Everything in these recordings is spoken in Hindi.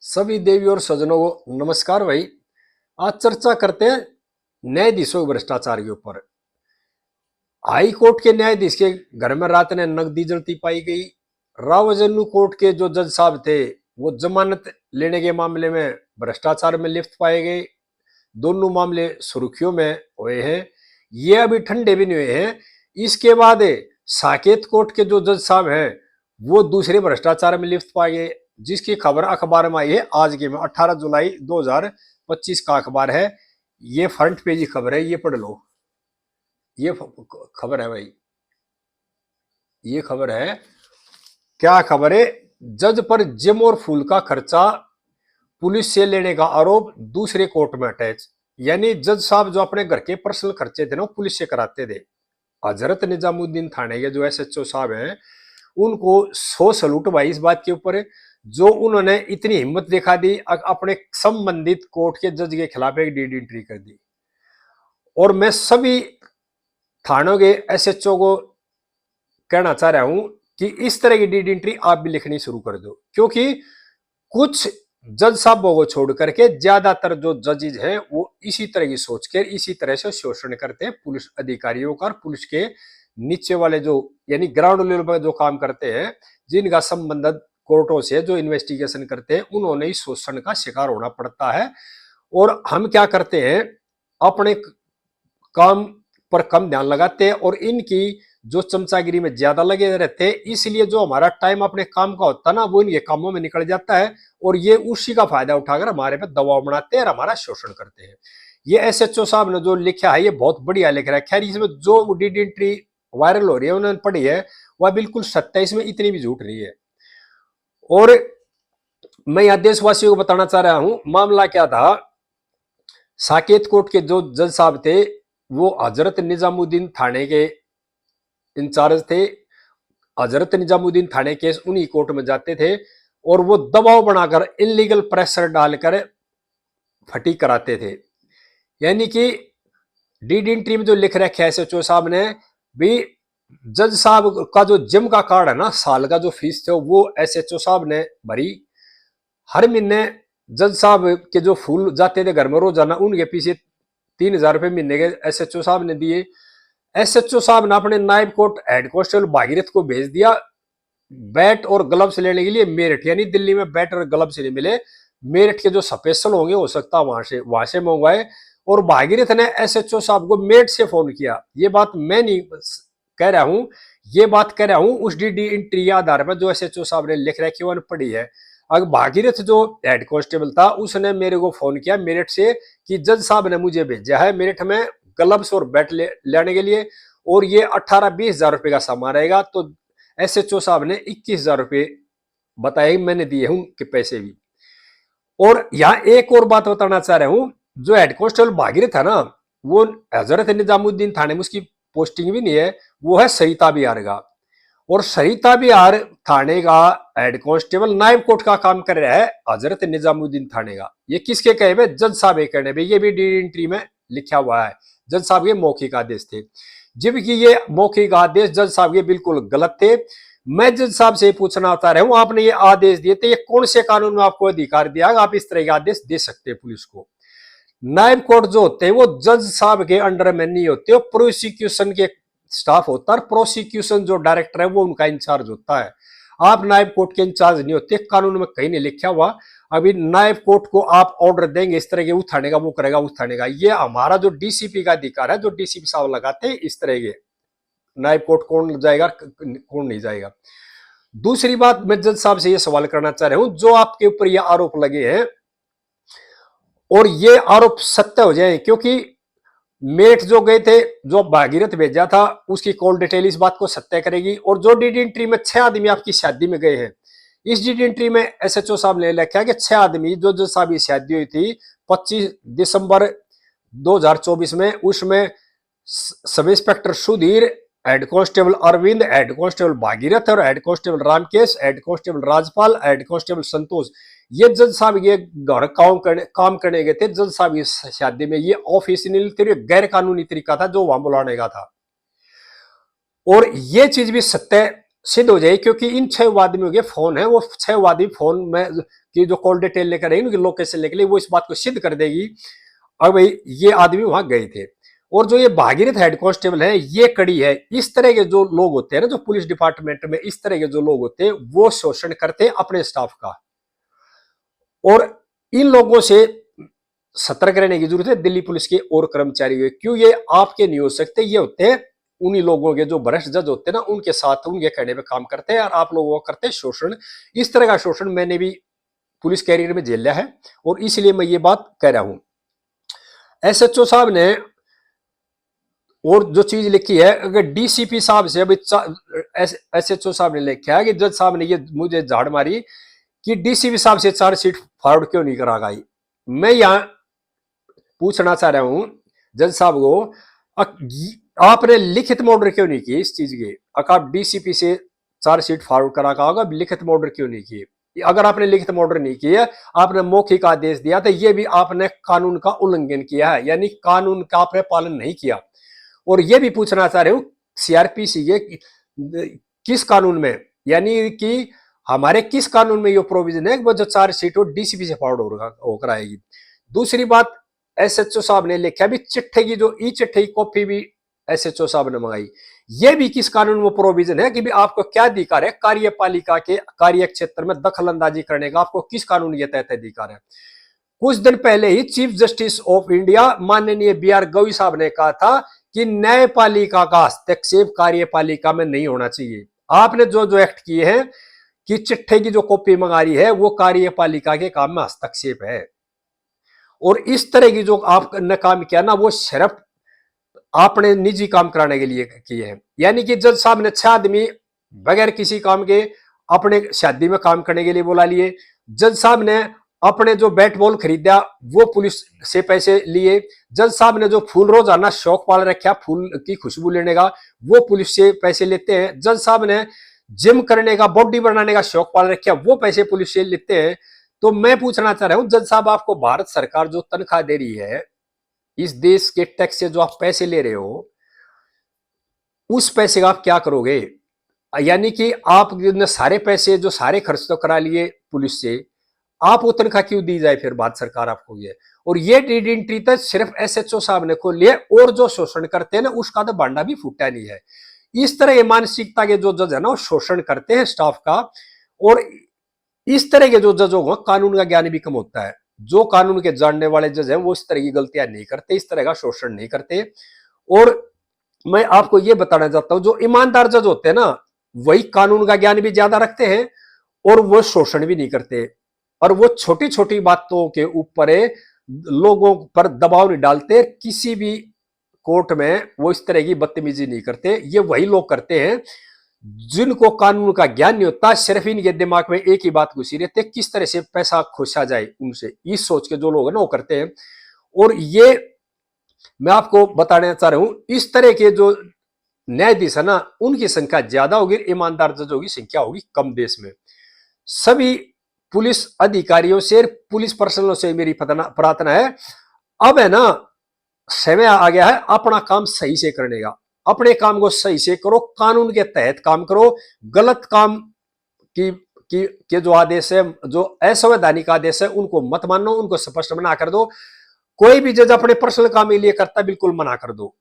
सभी देवी और सज्जनों को नमस्कार भाई। आज चर्चा करते हैं न्यायाधीशों के भ्रष्टाचार के ऊपर। हाई कोर्ट के न्यायाधीश के घर में रात ने नकदी जलती पाई गई। रावजन्नू कोर्ट के जो जज साहब थे वो जमानत लेने के मामले में भ्रष्टाचार में लिप्त पाए गए। दोनों मामले सुर्खियों में हुए हैं, ये अभी ठंडे भी नहीं हुए हैं। इसके बाद साकेत कोर्ट के जो जज साहब हैं वो दूसरे भ्रष्टाचार में लिप्त पाए गए, जिसकी खबर अखबार में आई है आज के में 18 जुलाई 2025 का अखबार है। ये फ्रंट पेज की खबर है, ये पढ़ लो। ये खबर है भाई, ये खबर है। क्या खबर है? जज पर जिम और फूल का खर्चा पुलिस से लेने का आरोप दूसरे कोर्ट में अटैच। यानी जज साहब जो अपने घर के पर्सनल खर्चे थे ना पुलिस से कराते थे। हजरत निजामुद्दीन थाने के जो एसएचओ साहब हैं उनको 100 सलूट भाई इस बात के ऊपर, जो उन्होंने इतनी हिम्मत दिखा दी, अपने संबंधित कोर्ट के जज के खिलाफ एक डीड एंट्री कर दी। और मैं सभी थानों के एसएचओ को कहना चाह रहा हूं कि इस तरह की डीड एंट्री आप भी लिखनी शुरू कर दो, क्योंकि कुछ जज साहबों को छोड़ करके ज्यादातर जो जजेज हैं वो इसी तरह की सोच के इसी तरह से शोषण करते हैं पुलिस अधिकारियों का। पुलिस के नीचे वाले जो यानी ग्राउंड लेवल पर जो काम करते हैं, जिनका संबंध कोर्टों से जो इन्वेस्टिगेशन करते हैं, उन्होंने इस शोषण का शिकार होना पड़ता है। और हम क्या करते हैं, अपने काम पर कम ध्यान लगाते हैं और इनकी जो चमचागिरी में ज्यादा लगे रहते हैं, इसलिए जो हमारा टाइम अपने काम का होता है ना वो इनके कामों में निकल जाता है और ये उसी का फायदा उठाकर हमारे पे दबाव बनाते हैं और हमारा शोषण करते हैं। ये एसएचओ साहब ने जो लिखा है ये बहुत बढ़िया लिख रहा है। खैर इसमें जो डीड एंट्री वायरल हो रही है उन्होंने पढ़ी है वह बिल्कुल सत्य है, इसमें इतनी भी झूठ नहीं है। और मैं यहां देशवासियों को बताना चाह रहा हूं मामला क्या था। साकेत कोर्ट के जो जज साहब थे वो हजरत निजामुद्दीन थाने के इंचार्ज थे। हजरत निजामुद्दीन थाने केस उन्हीं कोर्ट में जाते थे और वो दबाव बनाकर इलीगल प्रेशर डालकर फटी कराते थे। यानी कि डीड एंट्री में जो लिख रखा है एसएचओ साहब ने भी, जज साहब का जो जिम का कार्ड है ना, साल का जो फीस थे वो एसएचओ साहब ने भरी। हर महीने जज साहब के जो फूल जाते थे घर में रोजाना, उनके पीछे 3,000 रुपए महीने के एसएचओ साहब ने दिए। एसएचओ साहब ने अपने नायब कोर्ट हेड कांस्टेबल भागीरथ को भेज दिया बैट और ग्लव्स लेने के लिए मेरठ। यानी दिल्ली में बैट और ग्लव्स नहीं मिले, मेरठ के जो स्पेशल होंगे हो सकता वहां से मंगवाए। और भागीरथ ने एसएचओ साहब को मेरठ से फोन किया। ये बात मैं नहीं कह रहा हूं, ये बात कह रहा हूं उस डीडी एंट्री के आधार पर जो एसएचओ साहब ने लिख रखी है पड़ी है। अगर भागीरथ जो हेड कांस्टेबल था उसने मेरे को फोन किया मेरठ से कि जज साहब ने मुझे भेजा है मेरठ में ग्लव्स और बैट लेने के लिए, और ये 18-20 हजार रुपए का सामान रहेगा। तो एसएचओ साहब ने 21,000 रुपए बताए, मैंने दिए हूं कि पैसे भी। और यहां एक और बात बताना चाह रहा हूं, जो हेड कांस्टेबल भागीरथ है ना वो हजरत निजामुद्दीन थाने में उसकी पोस्टिंग भी नहीं है, वो है सरिता बिहार का। और सरिता बिहार थाने का हेड कांस्टेबल नायब कोर्ट का काम कर रहा है हजरत निजामुद्दीन थाने का। ये किसके कहे हुए? जज साहब के कहने पे, ये भी डी एंट्री में लिखा हुआ है। जज साहब के मौखिक आदेश थे, जबकि ये मौखिक आदेश जज साहब के बिल्कुल गलत थे। मैं जज साहब से पूछना चाह रहा हूं, आपने ये आदेश दिए थे, ये कौन से कानून में आपको अधिकार दिया आप इस तरह के आदेश दे सकते हैं पुलिस को? नायब कोर्ट जो होते हैं वो जज साहब के अंडर में नहीं होते, वो प्रोसिक्यूशन के स्टाफ होता है। प्रोसिक्यूशन जो डायरेक्टर है वो उनका इंचार्ज होता है। आप नायब कोर्ट के इंचार्ज नहीं होते, कानून में कहीं नहीं लिखा हुआ। अभी नायब कोर्ट को आप ऑर्डर देंगे इस तरह के, उठाने का वो करेगा उठाने का, ये हमारा जो डीसीपी का अधिकार है, जो डीसीपी साहब लगाते हैं इस तरह के। नायब कोर्ट कौन जाएगा कौन नहीं जाएगा। दूसरी बात मैं जज साहब से ये सवाल करना चाह रहा हूं, जो आपके ऊपर ये आरोप लगे हैं और ये आरोप सत्य हो जाए, क्योंकि मेट जो गए थे, जो भागीरथ भेजा था, उसकी कॉल डिटेल इस बात को सत्य करेगी। और जो डीडी एंट्री में 6 आदमी आपकी शादी में गए हैं, इस डीडी एंट्री में एसएचओ साहब ने लिखा है कि 6 आदमी जो जो साहब की शादी हुई थी 25 दिसंबर 2024 में, उसमें sub inspector Sudhir, head constable Arvind, head constable Bhagirath और head constable Ramkesh, head constable Rajpal, head constable Santosh, ये जज साहब ये घर काम करने गए थे जज साहब की शादी में। ये ऑफिशियल गैर कानूनी तरीका था जो वहां बुलाने का था। और ये चीज भी सत्य सिद्ध हो जाए, क्योंकि इन 6 आदमियों के फोन है, वो 6 आदमी फोन में की जो कॉल डिटेल लेकर आएगी, उनकी लोकेशन लेकर वो इस बात को सिद्ध कर देगी अब भाई ये आदमी वहां गए थे। और जो ये भागीरथ हेड कांस्टेबल है, ये कड़ी है। इस तरह के जो लोग होते हैं ना, जो पुलिस डिपार्टमेंट में इस तरह के जो लोग होते हैं, वो शोषण करते हैं अपने स्टाफ का। और इन लोगों से सतर्क रहने की जरूरत है दिल्ली पुलिस के और कर्मचारियों। क्यों ये आपके नहीं हो सकते, ये होते हैं उन्हीं लोगों के जो भ्रष्ट जज होते हैं ना, उनके साथ उनके कहने पे काम करते हैं और आप लोगों को करते हैं शोषण। इस तरह का शोषण मैंने भी पुलिस कैरियर में झेला है और इसलिए मैं ये बात कह रहा हूं। एसएचओ साहब ने और जो चीज लिखी है, अगर डीसीपी साहब से अभी एसएचओ साहब ने लिखा है कि जज साहब ने ये मुझे झाड़ मारी कि डीसीपी साहब से चार्जशीट फॉरवर्ड क्यों नहीं करा गई। मैं यहां पूछना चाह रहा हूं जज साहब को, आपने लिखित मॉर्डर क्यों नहीं किए इस चीज के। अगर आप डीसीपी से चार्जशीट फॉरवर्ड करा होगा, लिखित मॉर्डर क्यों नहीं किए। अगर आपने लिखित मॉर्डर नहीं किया, आपने मौखिक आदेश दिया, तो ये भी आपने कानून का उल्लंघन किया है, यानी कानून का आपने पालन नहीं किया। और ये भी पूछना चाह रहे हूं सीआरपीसी के किस कानून में, यानी कि हमारे किस कानून में ये प्रोविजन है कि वो जो चार्जशीट हो डीसीपी से फॉरवर्ड होकर आएगी। दूसरी बात, एसएचओ साहब ने लिखा भी चिट्ठे की जो ई चिट्ठे की कॉपी भी एसएचओ साहब ने मंगाई। ये भी किस कानून में प्रोविजन है कि भी आपको क्या अधिकार है कार्यपालिका के कार्य क्षेत्र में दखल अंदाजी करने का, आपको किस कानून के तहत अधिकार है। कुछ दिन पहले ही चीफ जस्टिस ऑफ इंडिया माननीय बीआर गवई साहब ने कहा था कि न्यायपालिका का हस्तक्षेप कार्यपालिका में नहीं होना चाहिए। आपने जो जो एक्ट किए हैं कि चिट्ठे की जो कॉपी मंगा रही है, वो कार्यपालिका के काम में हस्तक्षेप है। और इस तरह की जो आपने काम किया ना, वो सिर्फ आपने निजी काम कराने के लिए किए हैं। यानी कि जज साहब ने 6 आदमी बगैर किसी काम के अपने शादी में काम करने के लिए बुला लिए। जज साहब ने अपने जो बैट बॉल खरीदा वो पुलिस से पैसे लिए। जज साहब ने जो फूल रोजाना शौक पाल रखा फूल की खुशबू लेने का, वो पुलिस से पैसे लेते हैं। जज साहब ने जिम करने का, बॉडी बनाने का शौक पाल रखा, वो पैसे पुलिस से लेते हैं। तो मैं पूछना चाह रहा हूं जज साहब, आपको भारत सरकार जो तनख्वाह दे रही है, इस देश के टैक्स से जो आप पैसे ले रहे हो, उस पैसे का आप क्या करोगे। यानी कि आप सारे पैसे जो सारे खर्च तो करा लिए पुलिस से, आप वो तनख्वाह क्यों दी जाए फिर भारत सरकार आपको ये। और ये डीड एंट्री तो सिर्फ एसएचओ साहब ने खोल लिया, और जो शोषण करते हैं ना उसका तो भांडा भी फूटा नहीं है। इस तरह की मानसिकता के जो जज है ना, वो शोषण करते हैं स्टाफ का। और इस तरह के जो जजों को कानून का ज्ञान भी कम होता है। जो कानून के जानने वाले जज हैं वो इस तरह की गलतियां नहीं करते, इस तरह का शोषण नहीं करते। और मैं आपको ये बताना चाहता हूं, जो ईमानदार जज होते हैं ना, वही कानून का ज्ञान भी ज्यादा रखते हैं और वो शोषण भी नहीं करते। और वो छोटी छोटी बातों के ऊपर लोगों पर दबाव नहीं डालते। किसी भी कोर्ट में वो इस तरह की बदतमीजी नहीं करते। ये वही लोग करते हैं जिनको कानून का ज्ञान नहीं होता, सिर्फ इनके दिमाग में एक ही बात घुसी रहती है, किस तरह से पैसा खोसा जाए उनसे। इस सोच के जो लोग हैं ना वो करते हैं। और ये मैं आपको बताना चाह रहा हूं, इस तरह के जो न्यायाधीश है ना, उनकी संख्या ज्यादा होगी, ईमानदार जजों की संख्या होगी कम देश में। सभी पुलिस अधिकारियों से, पुलिस पर्सनलों से मेरी प्रार्थना है, अब है ना समय आ गया है अपना काम सही से करने का। अपने काम को सही से करो, कानून के तहत काम करो। गलत काम के जो आदेश है, जो असंवैधानिक आदेश है, उनको मत मानो, उनको स्पष्ट मना कर दो। कोई भी जज अपने पर्सनल काम के लिए करता, बिल्कुल मना कर दो।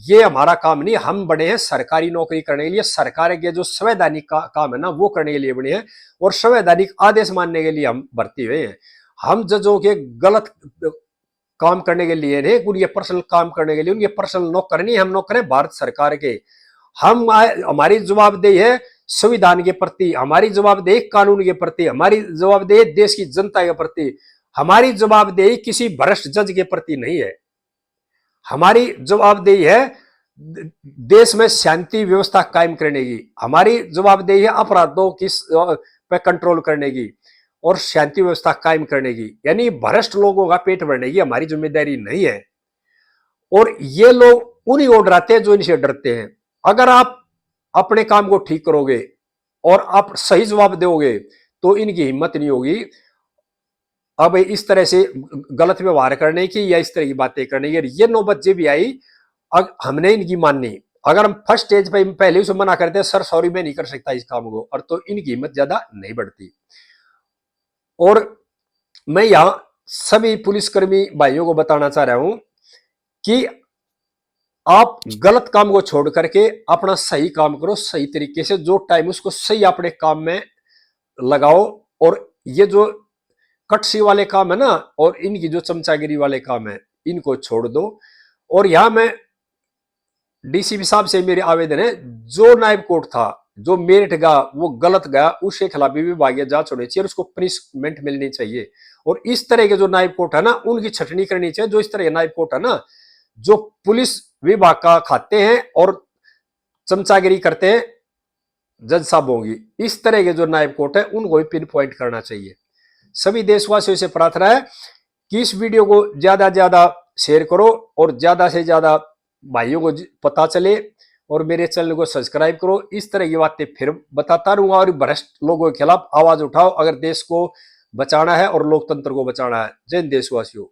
ये हमारा काम नहीं, हम बने हैं सरकारी नौकरी करने के लिए। सरकार के जो संवैधानिक काम है ना, वो करने के लिए बने हैं और संवैधानिक आदेश मानने के लिए हम भर्ती हुए हैं। हम जजों के गलत काम करने के लिए नहीं, उनके पर्सनल काम करने के लिए। उनके पर्सनल नौकर नहीं, हम नौकर हैं भारत सरकार के। हमारी जवाबदेही है संविधान के प्रति, हमारी जवाबदेही कानून के प्रति, हमारी जवाबदेही देश की जनता के प्रति। हमारी जवाबदेही किसी भ्रष्ट जज के प्रति नहीं है। हमारी जवाबदेही है देश में शांति व्यवस्था कायम करने की। हमारी जवाबदेही है अपराधों की पे कंट्रोल करने की और शांति व्यवस्था कायम करने की। यानी भ्रष्ट लोगों का पेट भरने की हमारी जिम्मेदारी नहीं है। और ये लोग उन्हीं को डराते हैं जो इनसे डरते हैं। अगर आप अपने काम को ठीक करोगे और आप सही जवाब दोगे तो इनकी हिम्मत नहीं होगी अब इस तरह से गलत व्यवहार करने की या इस तरह की बातें करने की। ये नौबत जब भी आई, अब हमने इनकी माननी, अगर हम फर्स्ट स्टेज पे पहले उसे मना करते हैं सर सॉरी मैं नहीं कर सकता इस काम को, और तो इनकी हिम्मत ज्यादा नहीं बढ़ती। और मैं यहां सभी पुलिसकर्मी भाइयों को बताना चाह रहा हूं कि आप गलत काम को छोड़ करके अपना सही काम करो, सही तरीके से जो टाइम उसको सही अपने काम में लगाओ। और ये जो कटसी वाले काम है ना, और इनकी जो चमचागिरी वाले काम है, इनको छोड़ दो। और यहां मैं डीसीपी साहब से मेरे आवेदन है, जो नायब कोर्ट था जो मेरिट गया वो गलत गया, उसके खिलाफ भी विभागीय जांच होनी चाहिए और उसको पनिशमेंट मिलनी चाहिए। और इस तरह के जो नायब कोर्ट है ना उनकी छटनी करनी चाहिए। जो इस तरह के नायब कोर्ट है ना जो पुलिस विभाग का खाते हैं और चमचागिरी करते हैं जज साहब होंगी, इस तरह के जो नायब कोर्ट है उनको भी पिन पॉइंट करना चाहिए। सभी देशवासियों से प्रार्थना है कि इस वीडियो को ज्यादा से ज्यादा शेयर करो और ज्यादा से ज्यादा भाइयों को पता चले, और मेरे चैनल को सब्सक्राइब करो। इस तरह की बातें फिर बताता रहूंगा और भ्रष्ट लोगों के खिलाफ आवाज उठाओ अगर देश को बचाना है और लोकतंत्र को बचाना है। जय हिंद देशवासियों।